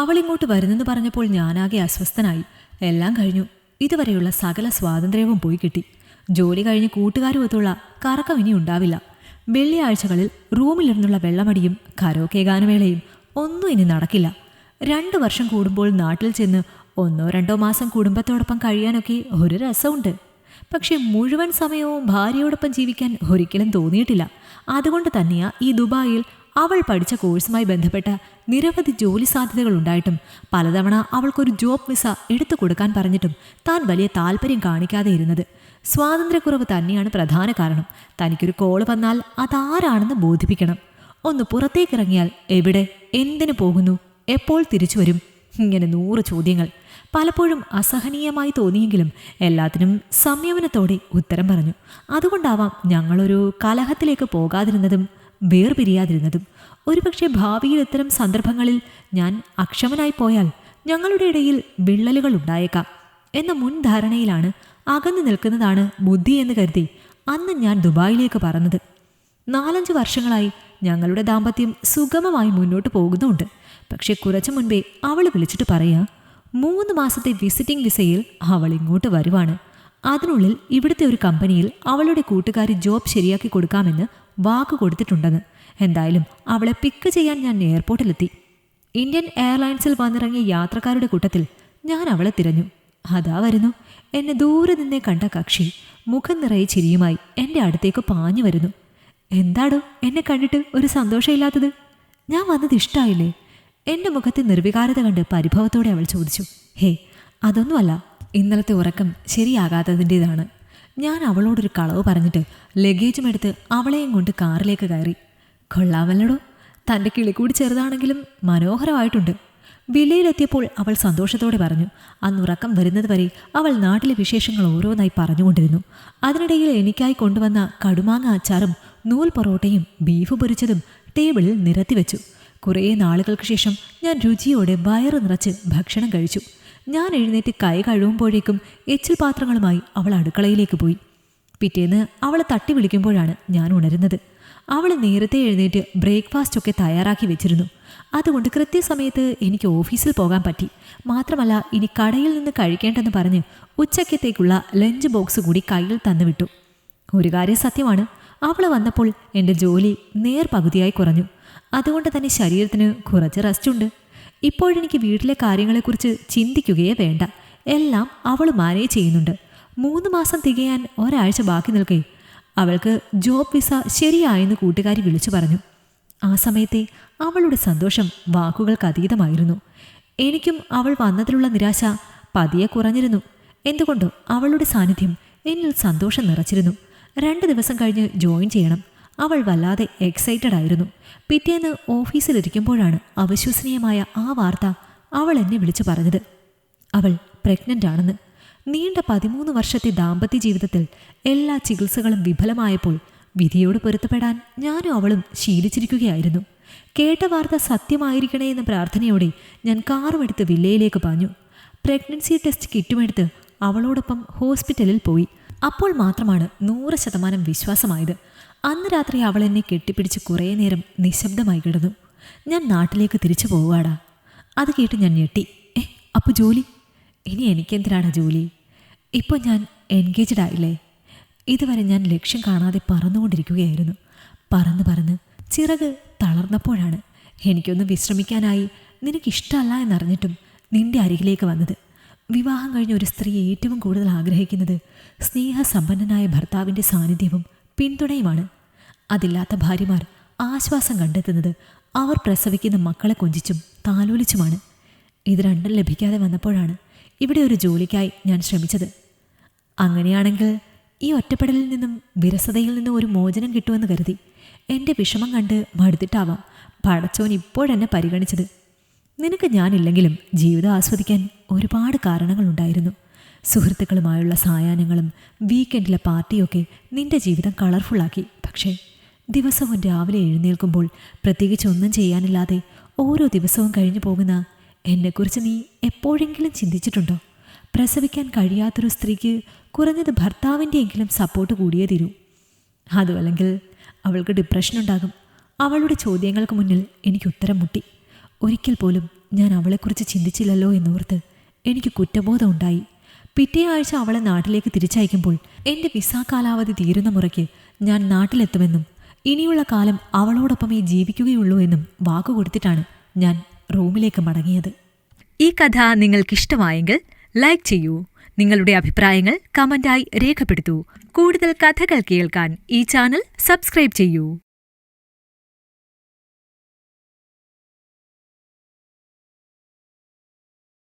അവളിങ്ങോട്ട് വരുന്നെന്ന് പറഞ്ഞപ്പോൾ ഞാനാകെ അസ്വസ്ഥനായി. എല്ലാം കഴിഞ്ഞു. ഇതുവരെയുള്ള സകല സ്വാതന്ത്ര്യവും പോയി കിട്ടി. ജോലി കഴിഞ്ഞ് കൂട്ടുകാരുമൊത്തുള്ള കറക്കം ഇനി ഉണ്ടാവില്ല. വെള്ളിയാഴ്ചകളിൽ റൂമിലിരുന്നുള്ള വെള്ളമടിയും കരോക്കെ ഗാനമേളയും ഒന്നും ഇനി നടക്കില്ല. 2 വർഷം കൂടുമ്പോൾ നാട്ടിൽ ചെന്ന് 1-2 മാസം കുടുംബത്തോടൊപ്പം കഴിയാനൊക്കെ ഒരു രസമുണ്ട്. പക്ഷെ മുഴുവൻ സമയവും ഭാര്യയോടൊപ്പം ജീവിക്കാൻ ഒരിക്കലും തോന്നിയിട്ടില്ല. അതുകൊണ്ട് തന്നെയാ ഈ ദുബായിൽ അവൾ പഠിച്ച കോഴ്സുമായി ബന്ധപ്പെട്ട നിരവധി ജോലി സാധ്യതകൾ ഉണ്ടായിട്ടും പലതവണ അവൾക്കൊരു ജോബ് വിസ എടുത്തു കൊടുക്കാൻ പറഞ്ഞിട്ടും താൻ വലിയ താല്പര്യം കാണിക്കാതെ ഇരുന്നത്. സ്വാതന്ത്ര്യക്കുറവ് തന്നെയാണ് പ്രധാന കാരണം. തനിക്കൊരു കോള് വന്നാൽ അതാരാണെന്ന് ബോധിപ്പിക്കണം. ഒന്ന് പുറത്തേക്കിറങ്ങിയാൽ എവിടെ, എന്തിനു പോകുന്നു, എപ്പോൾ തിരിച്ചു വരും, ഇങ്ങനെ 100 ചോദ്യങ്ങൾ. പലപ്പോഴും അസഹനീയമായി തോന്നിയെങ്കിലും എല്ലാത്തിനും സംയമനത്തോടെ ഉത്തരം പറഞ്ഞു. അതുകൊണ്ടാവാം ഞങ്ങളൊരു കലഹത്തിലേക്ക് പോകാതിരുന്നതും വേർപിരിയാതിരുന്നതും. ഒരുപക്ഷെ ഭാവിയിൽ ഇത്തരം സന്ദർഭങ്ങളിൽ ഞാൻ അക്ഷമനായി പോയാൽ ഞങ്ങളുടെ ഇടയിൽ വിള്ളലുകൾ ഉണ്ടായേക്കാം എന്ന മുൻധാരണയിലാണ് അകന്നു നിൽക്കുന്നതാണ് ബുദ്ധി എന്ന് കരുതി അന്ന് ഞാൻ ദുബായിലേക്ക് പറന്നത്. 4-5 വർഷങ്ങളായി ഞങ്ങളുടെ ദാമ്പത്യം സുഗമമായി മുന്നോട്ട് പോകുന്നുണ്ട്. പക്ഷെ കുറച്ചു മുൻപേ അവൾ വിളിച്ചിട്ട് പറയാ, 3 മാസത്തെ വിസിറ്റിംഗ് വിസയിൽ അവൾ ഇങ്ങോട്ട് വരുവാണ്. അതിനുള്ളിൽ ഇവിടുത്തെ ഒരു കമ്പനിയിൽ അവളുടെ കൂട്ടുകാരി ജോബ് ശരിയാക്കി കൊടുക്കാമെന്ന് വാക്ക് കൊടുത്തിട്ടുണ്ടെന്ന്. എന്തായാലും അവളെ പിക്ക് ചെയ്യാൻ ഞാൻ എയർപോർട്ടിലെത്തി. ഇന്ത്യൻ എയർലൈൻസിൽ വന്നിറങ്ങിയ യാത്രക്കാരുടെ കൂട്ടത്തിൽ ഞാൻ അവളെ തിരഞ്ഞു. അതാ വരുന്നു. എന്നെ ദൂരെ നിന്നേ കണ്ട കക്ഷി മുഖം നിറയെ ചിരിയുമായി എൻ്റെ അടുത്തേക്ക് പാഞ്ഞു വരുന്നു. എന്താടോ എന്നെ കണ്ടിട്ട് ഒരു സന്തോഷമില്ലാത്തത്? ഞാൻ വന്നത് ഇഷ്ടമായില്ലേ? എൻ്റെ മുഖത്തെ നിർവികാരത കണ്ട് പരിഭവത്തോടെ അവൾ ചോദിച്ചു. ഹേ, അതൊന്നുമല്ല, ഇന്നലത്തെ ഉറക്കം ശരിയാകാത്തതിൻ്റെതാണ്. ഞാൻ അവളോടൊരു കളവ് പറഞ്ഞിട്ട് ലഗേജും എടുത്ത് അവളെയും കൊണ്ട് കാറിലേക്ക് കയറി. കൊള്ളാമല്ലടോ, തൻ്റെ കിളിക്കൂടി ചെറുതാണെങ്കിലും മനോഹരമായിട്ടുണ്ട്. വില്ലയിലെത്തിയപ്പോൾ അവൾ സന്തോഷത്തോടെ പറഞ്ഞു. അന്നുറക്കം വരുന്നത് വരെ അവൾ നാട്ടിലെ വിശേഷങ്ങൾ ഓരോന്നായി പറഞ്ഞുകൊണ്ടിരുന്നു. അതിനിടയിൽ എനിക്കായി കൊണ്ടുവന്ന കടുമാങ്ങ അച്ചാറും നൂൽ പൊറോട്ടയും ബീഫ് പൊരിച്ചതും ടേബിളിൽ നിരത്തിവെച്ചു. കുറേ നാളുകൾക്ക് ശേഷം ഞാൻ രുചിയോടെ വയറ് നിറച്ച് ഭക്ഷണം കഴിച്ചു. ഞാൻ എഴുന്നേറ്റ് കൈ കഴുകുമ്പോഴേക്കും എച്ചിൽ പാത്രങ്ങളുമായി അവൾ അടുക്കളയിലേക്ക് പോയി. പിറ്റേന്ന് അവളെ തട്ടി വിളിക്കുമ്പോഴാണ് ഞാൻ ഉണരുന്നത്. അവൾ നേരത്തെ എഴുന്നേറ്റ് ബ്രേക്ക്ഫാസ്റ്റൊക്കെ തയ്യാറാക്കി വെച്ചിരുന്നു. അതുകൊണ്ട് കൃത്യസമയത്ത് എനിക്ക് ഓഫീസിൽ പോകാൻ പറ്റി. മാത്രമല്ല, ഇനി കടയിൽ നിന്ന് കഴിക്കേണ്ടെന്ന് പറഞ്ഞ് ഉച്ചക്കത്തേക്കുള്ള ലഞ്ച് ബോക്സ് കൂടി കയ്യിൽ തന്നുവിട്ടു. ഒരു കാര്യം സത്യമാണ്, അവൾ വന്നപ്പോൾ എൻ്റെ ജോലി നേർപകുതിയായി കുറഞ്ഞു. അതുകൊണ്ട് തന്നെ ശരീരത്തിന് കുറച്ച് റെസ്റ്റുണ്ട്. ഇപ്പോഴെനിക്ക് വീട്ടിലെ കാര്യങ്ങളെക്കുറിച്ച് ചിന്തിക്കുകയേ വേണ്ട. എല്ലാം അവൾ മാനേജ് ചെയ്യുന്നുണ്ട്. 3 മാസം തികയാൻ ഒരാഴ്ച ബാക്കി നിൽക്കേ അവൾക്ക് ജോബ് വിസ ശരിയായെന്ന് കൂട്ടുകാരി വിളിച്ചു പറഞ്ഞു. ആ സമയത്തെ അവളുടെ സന്തോഷം വാക്കുകൾക്ക് അതീതമായിരുന്നു. എനിക്കും അവൾ വന്നതിലുള്ള നിരാശ പതിയെ കുറഞ്ഞിരുന്നു. എന്തുകൊണ്ടോ അവളുടെ സാന്നിധ്യം എന്നിൽ സന്തോഷം നിറച്ചിരുന്നു. 2 ദിവസം കഴിഞ്ഞ് ജോയിൻ ചെയ്യണം. അവൾ വല്ലാതെ എക്സൈറ്റഡ് ആയിരുന്നു. പിറ്റേന്ന് ഓഫീസിലിരിക്കുമ്പോഴാണ് അവിശ്വസനീയമായ ആ വാർത്ത അവൾ എന്നെ വിളിച്ചു പറഞ്ഞത്. അവൾ പ്രഗ്നൻ്റ് ആണെന്ന്. നീണ്ട 13 വർഷത്തെ ദാമ്പത്യ ജീവിതത്തിൽ എല്ലാ ചികിത്സകളും വിഫലമായപ്പോൾ വിധിയോട് പൊരുത്തപ്പെടാൻ ഞാനും അവളും ശീലിച്ചിരിക്കുകയായിരുന്നു. കേട്ട വാർത്ത സത്യമായിരിക്കണേ എന്ന പ്രാർത്ഥനയോടെ ഞാൻ കാറുമെടുത്ത് വില്ലയിലേക്ക് പാഞ്ഞു. പ്രഗ്നൻസി ടെസ്റ്റ് കിറ്റുമെടുത്ത് അവളോടൊപ്പം ഹോസ്പിറ്റലിൽ പോയി. അപ്പോൾ മാത്രമാണ് 100% വിശ്വാസമായത്. അന്ന് രാത്രി അവൾ എന്നെ കെട്ടിപ്പിടിച്ച് കുറേ നേരം നിശബ്ദമായി കിടന്നു. ഞാൻ നാട്ടിലേക്ക് തിരിച്ചു പോവാടാ. അത് കേട്ട് ഞാൻ ഞെട്ടി. അപ്പോൾ ജോലി? ഇനി എനിക്കെന്തിനാണ് ജോലി? ഇപ്പോൾ ഞാൻ എൻഗേജ്ഡ് ആയില്ലേ? ഇതുവരെ ഞാൻ ലക്ഷ്യം കാണാതെ പറന്നുകൊണ്ടിരിക്കുകയായിരുന്നു. പറന്ന് ചിറക് തളർന്നപ്പോഴാണ് എനിക്കൊന്ന് വിശ്രമിക്കാനായി നിനക്കിഷ്ടമല്ല എന്നറിഞ്ഞിട്ടും നിന്റെ അരികിലേക്ക് വന്നത്. വിവാഹം കഴിഞ്ഞ ഒരു സ്ത്രീ ഏറ്റവും കൂടുതൽ ആഗ്രഹിക്കുന്നത് സ്നേഹസമ്പന്നനായ ഭർത്താവിൻ്റെ സാന്നിധ്യവും പിന്തുണയുമാണ്. അതില്ലാത്ത ഭാര്യമാർ ആശ്വാസം കണ്ടെത്തുന്നത് അവർ പ്രസവിക്കുന്ന മക്കളെ കൊഞ്ചിച്ചും താലോലിച്ചുമാണ്. ഇത് രണ്ടും ലഭിക്കാതെ വന്നപ്പോഴാണ് ഇവിടെ ഒരു ജോലിക്കായി ഞാൻ ശ്രമിച്ചത്. അങ്ങനെയാണെങ്കിൽ ഈ ഒറ്റപ്പെടലിൽ നിന്നും വിരസതയിൽ നിന്നും ഒരു മോചനം കിട്ടുമെന്ന് കരുതി. എൻ്റെ വിഷമം കണ്ട് മടുത്തിട്ടാവാം പടച്ചോൻ ഇപ്പോഴെന്നെ പരിഗണിച്ചത്. നിനക്ക് ഞാനില്ലെങ്കിലും ജീവിതം ആസ്വദിക്കാൻ ഒരുപാട് കാരണങ്ങളുണ്ടായിരുന്നു. സുഹൃത്തുക്കളുമായുള്ള സായാഹ്നങ്ങളും വീക്കെൻഡിലെ പാർട്ടിയൊക്കെ നിന്റെ ജീവിതം കളർഫുള്ളാക്കി. പക്ഷേ ദിവസവും രാവിലെ എഴുന്നേൽക്കുമ്പോൾ പ്രത്യേകിച്ച് ഒന്നും ചെയ്യാനില്ലാതെ ഓരോ ദിവസവും കഴിഞ്ഞു പോകുന്ന എന്നെക്കുറിച്ച് നീ എപ്പോഴെങ്കിലും ചിന്തിച്ചിട്ടുണ്ടോ? പ്രസവിക്കാൻ കഴിയാത്തൊരു സ്ത്രീക്ക് കുറഞ്ഞത് ഭർത്താവിൻ്റെയെങ്കിലും സപ്പോർട്ട് കൂടിയേ തീരൂ. അതുമല്ലെങ്കിൽ അവൾക്ക് ഡിപ്രഷൻ ഉണ്ടാകും. അവളുടെ ചോദ്യങ്ങൾക്ക് മുന്നിൽ എനിക്ക് ഉത്തരം മുട്ടി. ഒരിക്കൽ പോലും ഞാൻ അവളെക്കുറിച്ച് ചിന്തിച്ചില്ലല്ലോ എന്നോർത്ത് എനിക്ക് കുറ്റബോധം ഉണ്ടായി. പിറ്റേ ആഴ്ച അവളെ നാട്ടിലേക്ക് തിരിച്ചയക്കുമ്പോൾ എൻ്റെ വിസ കാലാവധി തീരുന്ന മുറയ്ക്ക് ഞാൻ നാട്ടിലെത്തുമെന്നും ഇനിയുള്ള കാലം അവളോടൊപ്പമേ ജീവിക്കുകയുള്ളൂ എന്നും വാക്കുകൊടുത്തിട്ടാണ് ഞാൻ റൂമിലേക്ക് മടങ്ങിയത്. ഈ കഥ നിങ്ങൾക്കിഷ്ടമായെങ്കിൽ ലൈക്ക് ചെയ്യൂ. നിങ്ങളുടെ അഭിപ്രായങ്ങൾ കമന്റായി രേഖപ്പെടുത്തൂ. കൂടുതൽ കഥകൾ കേൾക്കാൻ ഈ ചാനൽ സബ്സ്ക്രൈബ് ചെയ്യൂ.